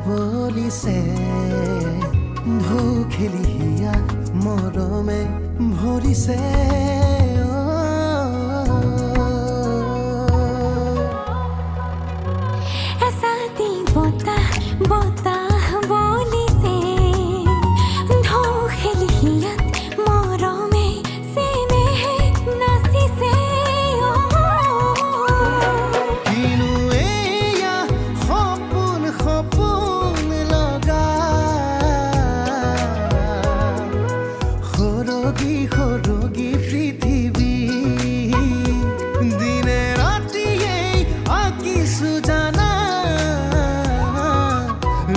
বলিছে ঢৌ খেলি হিয়া মৰমে ভৰিছে এচাতি বতাহ বতাহ বলিছে ঢৌ খেলি হিয়াত মৰমে চেনেহে নাচিছে কিনো এয়া সপোন সপোন লগা সৰগী সৰগী পৃথিৱী দিনে ৰাতিয়ে আঁকিছো জানা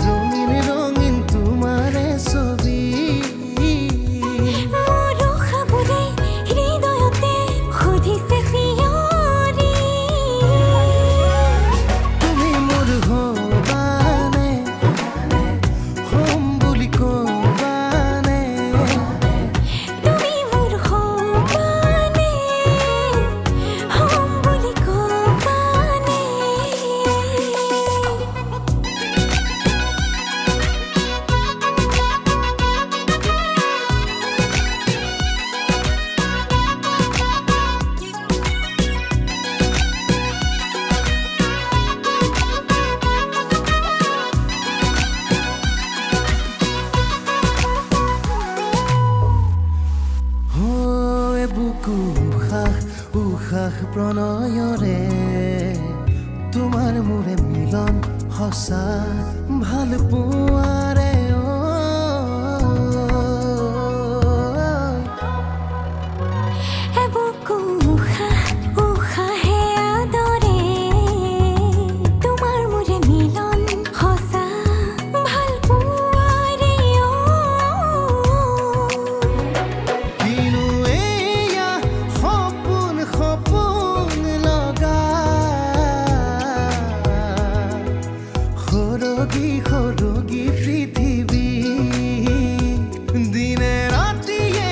ৰঙীন ৰঙীন তোমাৰে ছবি মোৰ উশাহবোৰে হৃদয়তে সুধিছে চিঞৰি তুমি মোৰ হবানে হ'ম বুলি কবানে তুমি মোৰ হ'বানে হ'ম বুলি কবানে হৈ বুকু উশাহ উশাহ প্ৰণয়ৰে তোমাৰ মোৰে মিলন সঁচা ভাল পোৱাৰে বুকু উশাহ উশাহে আদৰে তোমাৰ মোৰে মিলন সঁচা ভাল পোৱাৰে কিনো এয়া সপোন সপোন লগা সৰগী সৰগী পৃথিৱী দিনে ৰাতিয়ে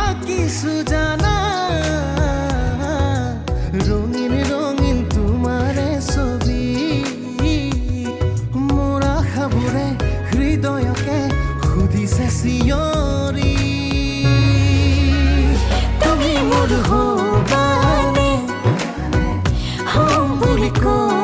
আঁকিছো জানা ৰঙীন ৰঙীন তোমাৰে ছবি মোৰ আশাবোৰে হৃদয়কে সুধিছে চিঞৰি তুমি মোৰ হবানে হ'ম বুলি কৈ